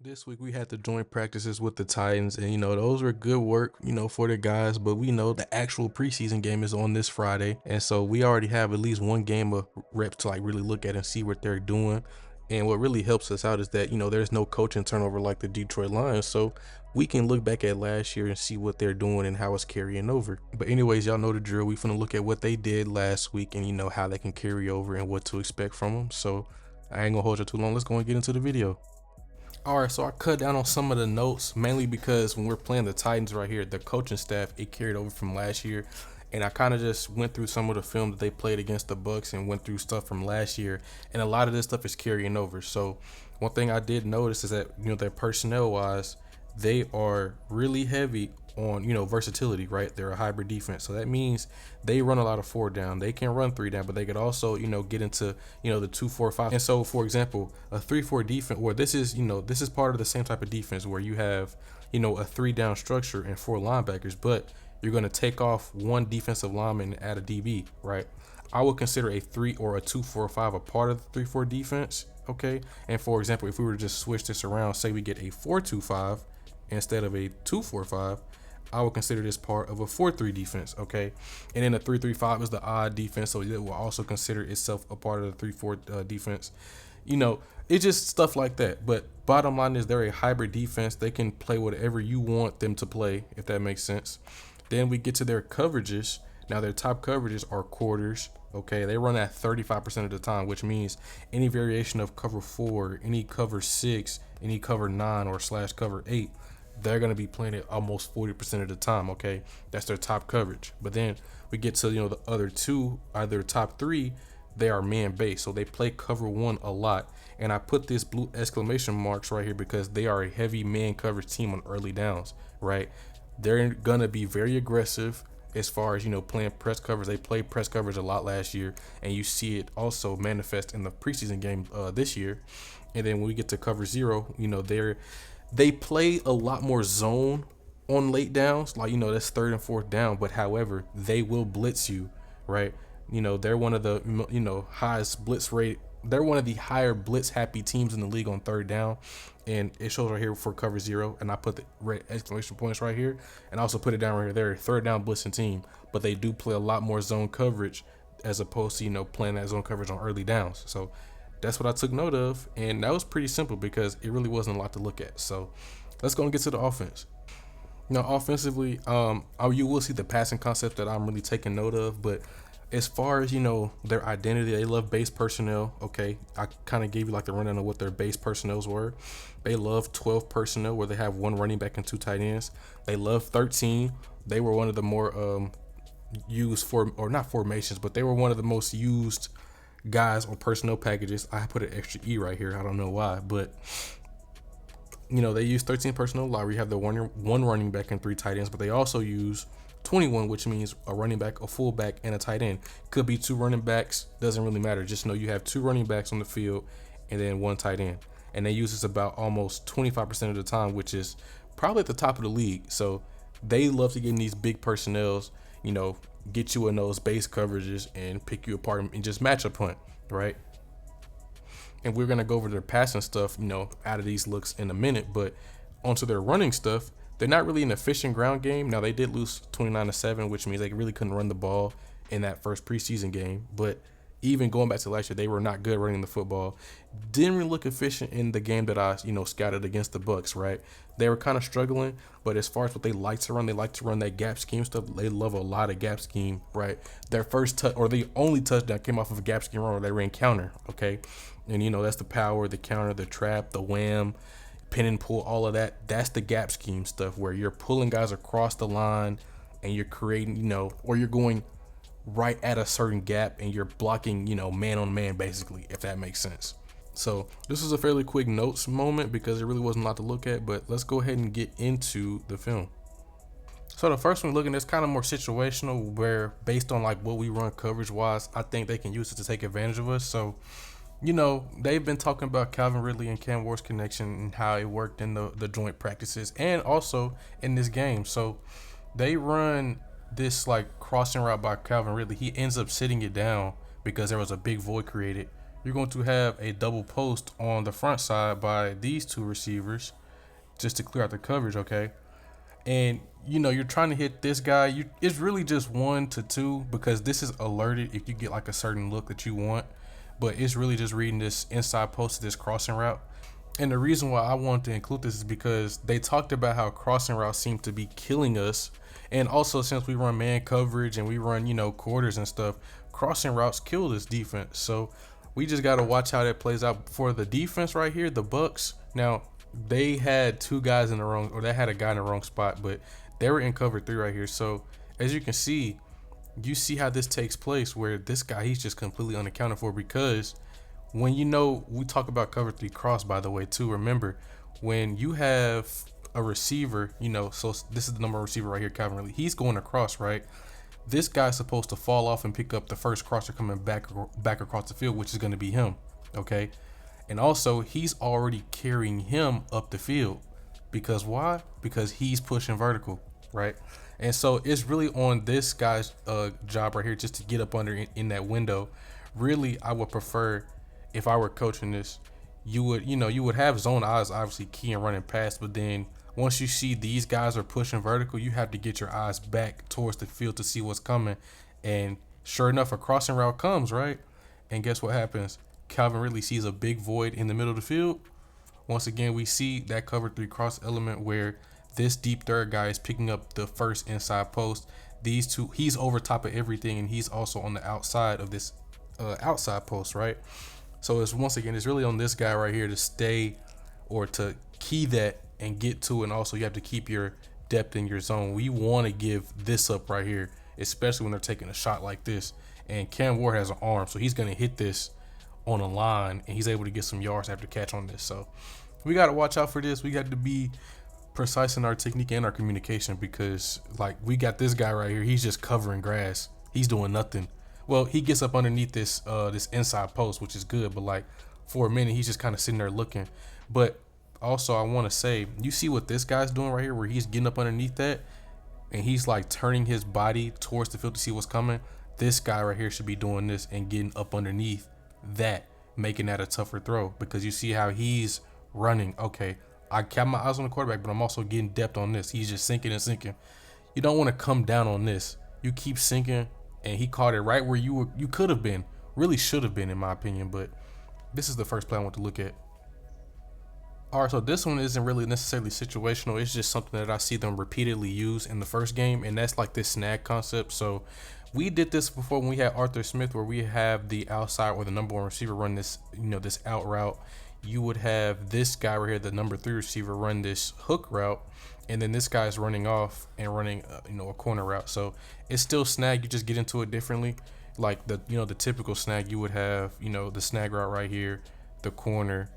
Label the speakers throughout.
Speaker 1: This week we had the joint practices with the Titans, and those were good work, for the guys. But we know the actual preseason game is on this Friday, and so we already have at least one game of reps to like really look at and see what they're doing. And what really helps us out is that there's no coaching turnover like the Detroit Lions, so we can look back at last year and see what they're doing and how it's carrying over. But anyways, y'all know the drill. We finna look at what they did last week and how they can carry over and what to expect from them. So I ain't gonna hold you too long. Let's go and get into the video. All right, so I cut down on some of the notes mainly because when we're playing the Titans right here, the coaching staff it carried over from last year, and I kind of just went through some of the film that they played against the Bucks and went through stuff from last year, and a lot of this stuff is carrying over. So one thing I did notice is that their personnel wise, they are really heavy on versatility, right? They're a hybrid defense, so that means they run a lot of four down. They can run three down, but they could also get into the 2-4-5. And so, for example, a 3-4 defense, or this is part of the same type of defense where you have a three down structure and four linebackers, but you're going to take off one defensive lineman and add a DB, right? I would consider a 3 or a 2-4-5 a part of the 3-4 defense, okay? And for example, if we were to just switch this around, say we get a 4-2-5 instead of a 2-4-5, I would consider this part of a 4-3 defense, okay? And then a 3-3-5 is the odd defense, so it will also consider itself a part of the 3-4 defense. It's just stuff like that. But bottom line is they're a hybrid defense. They can play whatever you want them to play, if that makes sense. Then we get to their coverages. Now their top coverages are quarters, okay? They run at 35% of the time, which means any variation of cover 4, any cover 6, any cover 9 or slash cover 8, they're going to be playing it almost 40% of the time, okay? That's their top coverage. But then we get to, the other two, either top three, they are man-based. So they play cover 1 a lot. And I put this blue exclamation marks right here because they are a heavy man coverage team on early downs, right? They're going to be very aggressive as far as, playing press coverage. They played press coverage a lot last year, and you see it also manifest in the preseason game this year. And then when we get to cover 0, they play a lot more zone on late downs, like that's third and fourth down. But however, they will blitz you, right? They're one of the highest blitz rate. They're one of the higher blitz happy teams in the league on third down, and it shows right here for cover 0. And I put the red exclamation points right here, and I also put it down right here. They're a third down blitzing team, but they do play a lot more zone coverage as opposed to playing that zone coverage on early downs. So that's what I took note of, and that was pretty simple because it really wasn't a lot to look at. So let's go and get to the offense. Now, offensively, you will see the passing concept that I'm really taking note of, but as far as their identity, they love base personnel. Okay, I kind of gave you like the rundown of what their base personnels were. They love 12 personnel where they have one running back and two tight ends. They love 13. They were one of the more used or not formations, but they were one of the most used guys on personnel packages. I put an extra E right here. I don't know why, but they use 13 personnel line where you have the one running back and three tight ends, but they also use 21, which means a running back, a fullback, and a tight end. Could be two running backs, doesn't really matter. Just know you have two running backs on the field and then one tight end. And they use this about almost 25% of the time, which is probably at the top of the league. So they love to get in these big personnels, get you in those base coverages and pick you apart and just matchup hunt, right? And we're gonna go over their passing stuff, out of these looks in a minute, but onto their running stuff, they're not really an efficient ground game. Now they did lose 29-7, which means they really couldn't run the ball in that first preseason game. But even going back to last year, they were not good running the football. Didn't really look efficient in the game that I, scouted against the Bucks, right? They were kind of struggling, but as far as what they like to run, they like to run that gap scheme stuff. They love a lot of gap scheme, right? Their first touch or the only touchdown came off of a gap scheme run where they ran counter, okay? And that's the power, the counter, the trap, the wham, pin and pull, all of that. That's the gap scheme stuff where you're pulling guys across the line and you're creating, or you're going right at a certain gap and you're blocking, man on man, basically, if that makes sense. So this is a fairly quick notes moment because there really wasn't a lot to look at, but let's go ahead and get into the film. So the first one looking at is kind of more situational where based on like what we run coverage wise, I think they can use it to take advantage of us. So they've been talking about Calvin Ridley and Cam Ward's connection and how it worked in the joint practices and also in this game. So they run this like crossing route by Calvin Ridley. He ends up sitting it down because there was a big void created, you're going to have a double post on the front side by these two receivers just to clear out the coverage, okay? And you're trying to hit this guy. It's really just 1 to 2 because this is alerted if you get like a certain look that you want. But it's really just reading this inside post to this crossing route. And the reason why I wanted to include this is because they talked about how crossing routes seem to be killing us. And also, since we run man coverage and we run, quarters and stuff, crossing routes kill this defense. So we just got to watch how that plays out for the defense right here, the Bucks. Now, they had two guys in the wrong, or they had a guy in the wrong spot, but they were in cover 3 right here. So as you can see, you see how this takes place where this guy, he's just completely unaccounted for because when we talk about cover 3 cross, by the way, too, remember when you have a receiver, so this is the number one receiver right here, Calvin Ridley, he's going across, right? This guy's supposed to fall off and pick up the first crosser coming back across the field, which is going to be him, okay? And also, he's already carrying him up the field because why? Because he's pushing vertical, right? And so it's really on this guy's job right here just to get up under in that window. Really, I would prefer, if I were coaching this, you would have zone eyes obviously key and running past, but then once you see these guys are pushing vertical, you have to get your eyes back towards the field to see what's coming. And sure enough, a crossing route comes, right? And guess what happens? Calvin Ridley sees a big void in the middle of the field. Once again, we see that cover 3 cross element where this deep third guy is picking up the first inside post. These two, he's over top of everything, and he's also on the outside of this outside post, right? So it's really on this guy right here to stay or to key that and get to, and also you have to keep your depth in your zone. We want to give this up right here, especially when they're taking a shot like this. And Cam Ward has an arm, so he's going to hit this on a line, and he's able to get some yards after catch on this. So we got to watch out for this. We got to be precise in our technique and our communication because, like, we got this guy right here. He's just covering grass. He's doing nothing. Well, he gets up underneath this inside post, which is good, but like for a minute, he's just kind of sitting there looking. But also, I want to say, you see what this guy's doing right here, where he's getting up underneath that, and he's like turning his body towards the field to see what's coming. This guy right here should be doing this and getting up underneath that, making that a tougher throw because you see how he's running. Okay, I kept my eyes on the quarterback, but I'm also getting depth on this. He's just sinking and sinking. You don't want to come down on this. You keep sinking, and he caught it right where you could have been, really should have been, in my opinion. But this is the first play I want to look at. All right, so this one isn't really necessarily situational. It's just something that I see them repeatedly use in the first game, and that's like this snag concept. So we did this before when we had Arthur Smith, where we have the outside or the number one receiver run this, this out route. You would have this guy right here, the number 3 receiver, run this hook route, and then this guy's running off and running, a corner route. So it's still snag. You just get into it differently. Like the typical snag, you would have, the snag route right here, the corner,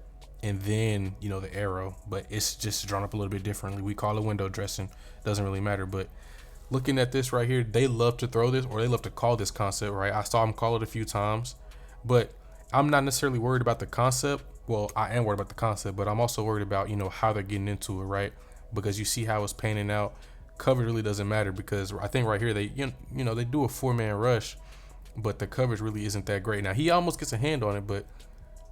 Speaker 1: and then the arrow, but it's just drawn up a little bit differently. We call it window dressing, doesn't really matter. But looking at this right here, they love to throw this, or they love to call this concept, right? I saw them call it a few times, but I'm not necessarily worried about the concept. Well, I am worried about the concept, but I'm also worried about how they're getting into it, right? Because you see how it's panning out. Coverage really doesn't matter because I think right here they they do a 4-man rush, but the coverage really isn't that great. Now he almost gets a hand on it, but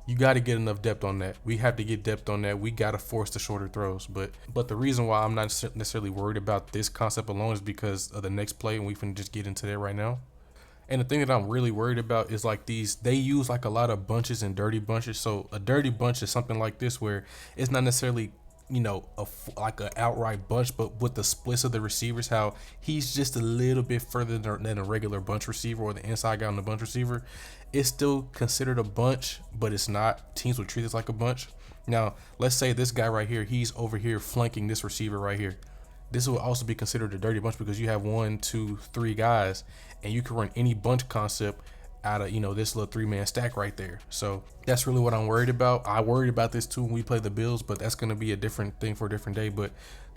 Speaker 1: you got to get enough depth on that. We have to get depth on that. We got to force the shorter throws. But the reason why I'm not necessarily worried about this concept alone is because of the next play, and we can just get into that right now. And the thing that I'm really worried about is like they use like a lot of bunches and dirty bunches. So a dirty bunch is something like this where it's not necessarily like an outright bunch, but with the splits of the receivers, how he's just a little bit further than a regular bunch receiver or the inside guy on the bunch receiver. It's still considered a bunch, but it's not. Teams will treat this like a bunch. Now, let's say this guy right here, he's over here flanking this receiver right here. This will also be considered a dirty bunch because you have 1, 2, 3 guys, and you can run any bunch concept out of this little 3-man stack right there. So that's really what I'm worried about. I worried about this too when we play the Bills, but that's going to be a different thing for a different day. But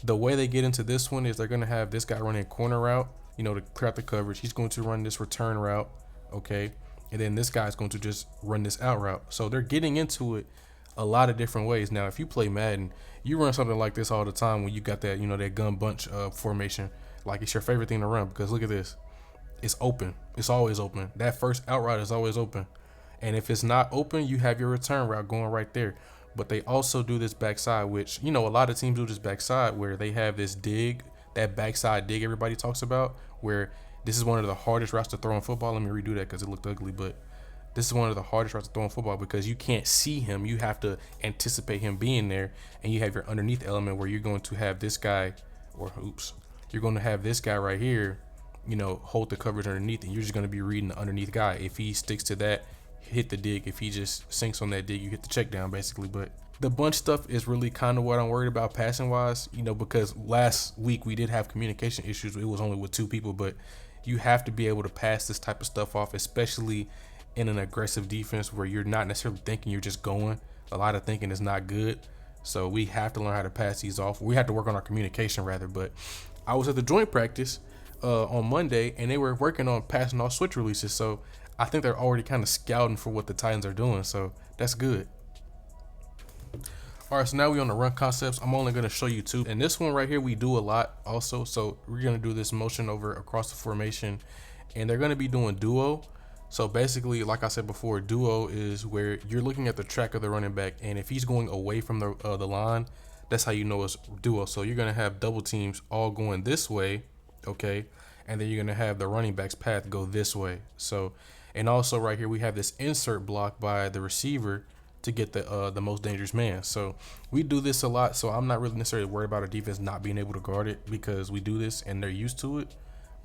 Speaker 1: the way they get into this one is they're going to have this guy running a corner route, to clear out the coverage. He's going to run this return route, okay, and then this guy's going to just run this out route. So they're getting into it a lot of different ways. Now, if you play Madden, you run something like this all the time when you got that that gun bunch formation. Like, it's your favorite thing to run because look at this. It's open. It's always open. That first out route is always open. And if it's not open, you have your return route going right there. But they also do this backside, which, a lot of teams do this backside where they have this dig, that backside dig everybody talks about, where this is one of the hardest routes to throw in football. Let me redo that because it looked ugly, but this is one of the hardest routes to throw in football because you can't see him. You have to anticipate him being there, and you have your underneath element where you're going to have this guy, you're going to have this guy right here, hold the coverage underneath, and you're just going to be reading the underneath guy. If he sticks to that, hit the dig. If he just sinks on that dig, you hit the check down basically. But the bunch stuff is really kind of what I'm worried about passing wise, because last week we did have communication issues. It was only with 2 people, but you have to be able to pass this type of stuff off, especially in an aggressive defense where you're not necessarily thinking, you're just going. A lot of thinking is not good. So we have to learn how to pass these off. We have to work on our communication rather. But I was at the joint practice on Monday, and they were working on passing off switch releases. So I think they're already kind of scouting for what the Titans are doing. So that's good. All right, so now we're on the run concepts. I'm only going to show you 2. And this one right here, we do a lot also. So we're going to do this motion over across the formation, and they're going to be doing duo. So basically, like I said before, duo is where you're looking at the track of the running back, and if he's going away from the line, that's how you know it's duo. So you're going to have double teams all going this way, okay? And then you're going to have the running back's path go this way. So, and also right here, we have this insert block by the receiver to get the most dangerous man. So we do this a lot, so I'm not really necessarily worried about our defense not being able to guard it because we do this and they're used to it.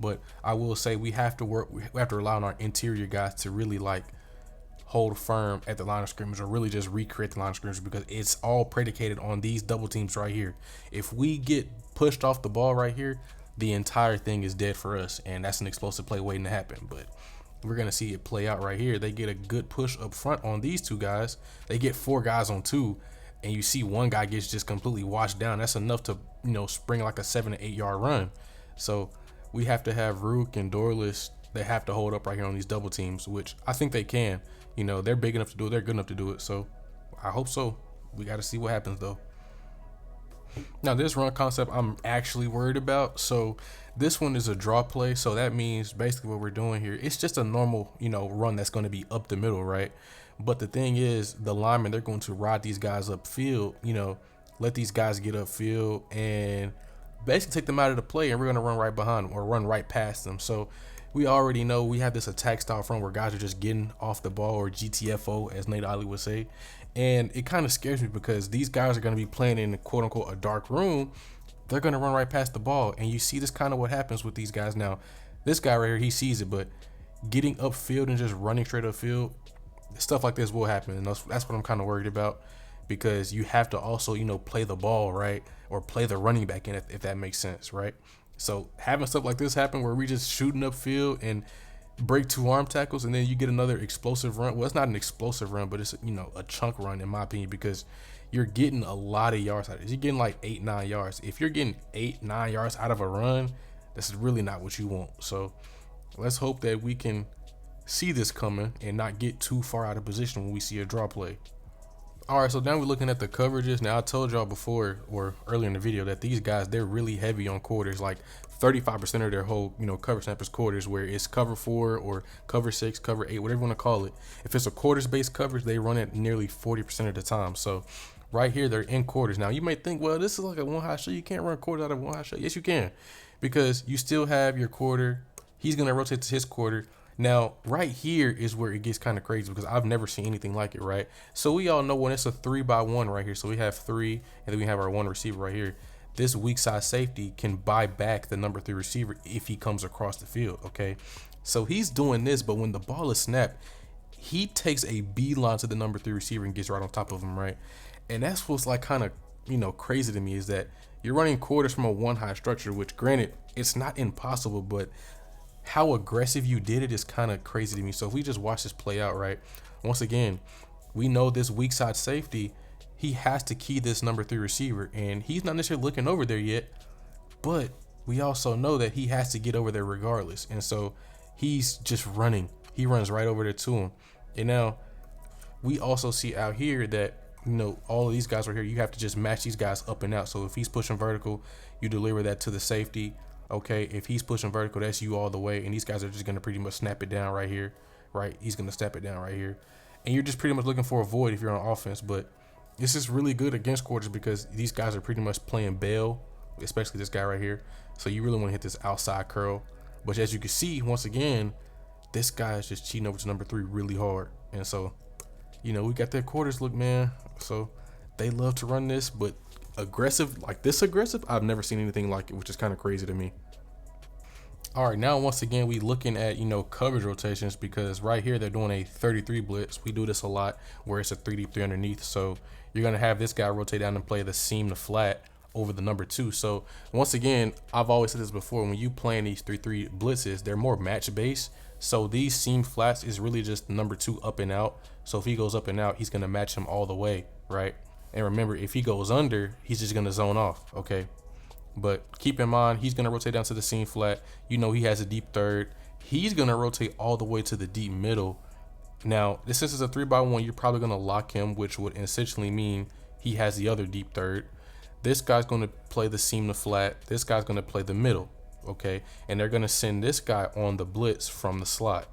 Speaker 1: But I will say we have to rely on our interior guys to really hold firm at the line of scrimmage, or really just recreate the line of scrimmage, because it's all predicated on these double teams right here. If we get pushed off the ball right here, the entire thing is dead for us, and that's an explosive play waiting to happen. But we're going to see it play out right here. They get a good push up front on these 2 guys. They get 4 guys on 2, and you see one guy gets just completely washed down. That's enough to, spring like a 7 to 8 yard run. So we have to have Rook and Dorless. They have to hold up right here on these double teams, which I think they can. They're big enough to do it. They're good enough to do it. So I hope so. We got to see what happens though. Now this run concept I'm actually worried about. So this one is a draw play. So that means basically what we're doing here, it's just a normal, run that's going to be up the middle, right? But the thing is, the linemen, they're going to ride these guys upfield, let these guys get upfield and basically take them out of the play, and we're going to run right behind them or run right past them. So we already know we have this attack style front where guys are just getting off the ball, or GTFO as Nate Ollie would say. And it kind of scares me because these guys are going to be playing in quote unquote a dark room. They're going to run right past the ball. And you see this kind of what happens with these guys. Now, this guy right here, he sees it, but getting upfield and just running straight upfield, stuff like this will happen. And that's what I'm kind of worried about, because you have to also, play the ball right, or play the running back in, if that makes sense, right? So having stuff like this happen where we just shooting upfield and break 2 arm tackles, and then you get another explosive run. Well, it's not an explosive run, but it's a chunk run in my opinion, because you're getting a lot of yards out of it. You're getting like 8-9 yards. If you're getting 8-9 yards out of a run, this is really not what you want. So let's hope that we can see this coming and not get too far out of position when we see a draw play. All right, so now we're looking at the coverages. Now, I told y'all before or earlier in the video that these guys, they're really heavy on quarters. Like 35% of their whole, cover snap is quarters, where it's cover 4 or cover 6, cover 8, whatever you want to call it. If it's a quarters-based coverage, they run it nearly 40% of the time. So right here, they're in quarters. Now, you may think, well, this is like a one-high shot. You can't run quarters out of one-high shot. Yes, you can, because you still have your quarter. He's going to rotate to his quarter. Now, right here is where it gets kind of crazy, because I've never seen anything like it, right? So we all know when it's a 3-by-1 right here, so we have 3, and then we have our 1 receiver right here. This weak side safety can buy back the number 3 receiver if he comes across the field, okay? So he's doing this, but when the ball is snapped, he takes a beeline to the number 3 receiver and gets right on top of him, right? And that's what's like kind of, crazy to me, is that you're running quarters from a one-high structure, which granted, it's not impossible, but how aggressive you did it is kind of crazy to me. So if we just watch this play out, right, once again, we know this weak side safety, he has to key this number 3 receiver, and he's not necessarily looking over there yet, but we also know that he has to get over there regardless. And so he's just running. He runs right over there to him. And now we also see out here that, all of these guys right here, you have to just match these guys up and out. So if he's pushing vertical, you deliver that to the safety. Okay, if he's pushing vertical, that's you all the way, and these guys are just going to pretty much snap it down right here, right? He's going to snap it down right here. and you're just pretty much looking for a void if you're on offense. But this is really good against quarters because these guys are pretty much playing bail, especially this guy right here. So you really want to hit this outside curl. But as you can see, once again, this guy is just cheating over to number 3 really hard. And so, you know, we got that quarters look, man. So they love to run this, but aggressive, like this aggressive, I've never seen anything like it, which is kind of crazy to me. All right, now once again, we looking at, you know, coverage rotations, because right here they're doing a 33 blitz. We do this a lot where it's a 3 deep 3 underneath. So you're going to have this guy rotate down and play the seam to flat over the number 2. So once again, I've always said this before, when you playing these 3-3 blitzes, they're more match based. So these seam flats is really just number 2 up and out. So if he goes up and out, he's going to match him all the way, right? And remember, if he goes under, he's just going to zone off, okay? But keep in mind, he's going to rotate down to the seam flat. You know, he has a deep third. He's going to rotate all the way to the deep middle. Now, since it's a 3x1, you're probably going to lock him, which would essentially mean he has the other deep third. This guy's going to play the seam to flat. This guy's going to play the middle, okay? And they're going to send this guy on the blitz from the slot.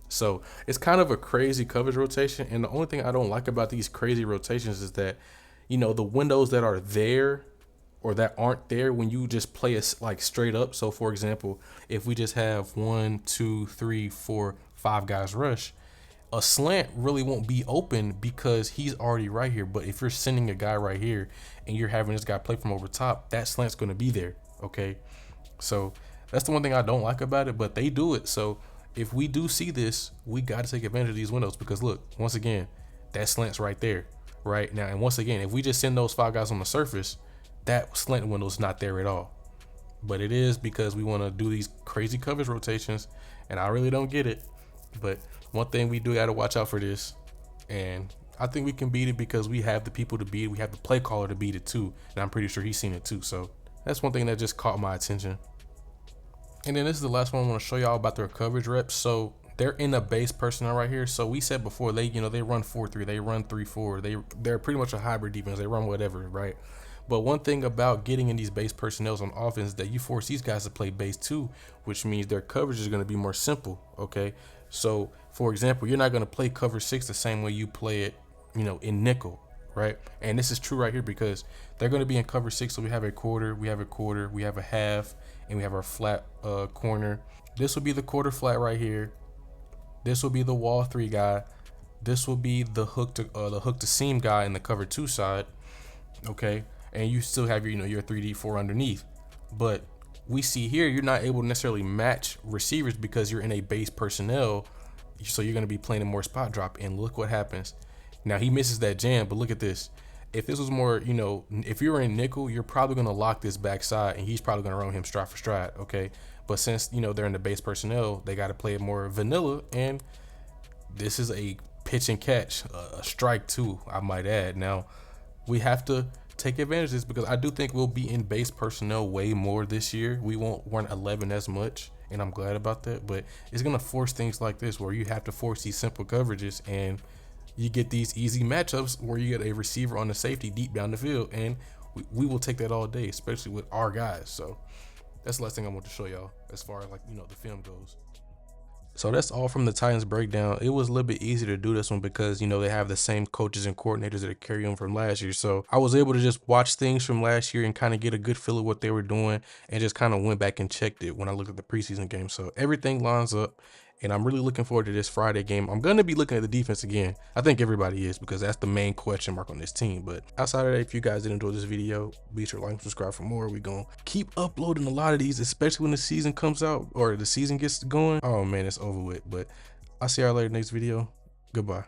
Speaker 1: So it's kind of a crazy coverage rotation. And the only thing I don't like about these crazy rotations is that, you know, the windows that are there or that aren't there when you just play it like straight up. So for example, if we just have 1, 2, 3, 4, 5 guys rush, a slant really won't be open because he's already right here. But if you're sending a guy right here and you're having this guy play from over top, that slant's going to be there. Okay. So that's the one thing I don't like about it, but they do it. So if we do see this, we got to take advantage of these windows, because look, once again, that slant's right there right now. And once again, if we just send those 5 guys on the surface, that slant window is not there at all. But it is because we want to do these crazy coverage rotations, and I really don't get it. But one thing we do got to watch out for this, and I think we can beat it because we have the people to beat it. We have the play caller to beat it too, and I'm pretty sure he's seen it too. So that's one thing that just caught my attention. And then this is the last one I want to show y'all about their coverage reps. So they're in a base personnel right here. So we said before, they run 4-3, they run 3-4, they're pretty much a hybrid defense. They run whatever, right? But one thing about getting in these base personnels on offense is that you force these guys to play base too, which means their coverage is going to be more simple, okay? So, for example, you're not going to play cover 6 the same way you play it, you know, in nickel, right? And this is true right here because they're going to be in cover 6, so we have a quarter, we have a half, and we have our flat corner. This will be the quarter flat right here. This will be the wall 3 guy. This will be the hook to seam guy in the cover 2 side, okay? And you still have your, you know, your 3D4 underneath. But we see here, you're not able to necessarily match receivers because you're in a base personnel. So you're going to be playing a more spot drop. And look what happens. Now he misses that jam, but look at this. If this was more, you know, if you were in nickel, you're probably going to lock this backside and he's probably going to run him stride for stride. Okay. But since, you know, they're in the base personnel, they got to play it more vanilla. And this is a pitch and catch, a strike too, I might add. Now we have to take advantage of this because I do think we'll be in base personnel way more this year. We won't run 11 as much, and I'm glad about that. But it's going to force things like this where you have to force these simple coverages, and you get these easy matchups where you get a receiver on the safety deep down the field, and we will take that all day, especially with our guys. So that's the last thing I want to show y'all as far as, like, you know, the film goes. So that's all from the Titans breakdown. It was a little bit easier to do this one because, you know, they have the same coaches and coordinators that are carrying on from last year. So I was able to just watch things from last year and kind of get a good feel of what they were doing and just kind of went back and checked it when I looked at the preseason game. So everything lines up. And I'm really looking forward to this Friday game. I'm going to be looking at the defense again. I think everybody is because that's the main question mark on this team. But outside of that, if you guys did enjoy this video, be sure to like and subscribe for more. We're going to keep uploading a lot of these, especially when the season comes out or the season gets going. Oh, man, it's over with. But I'll see y'all later next video. Goodbye.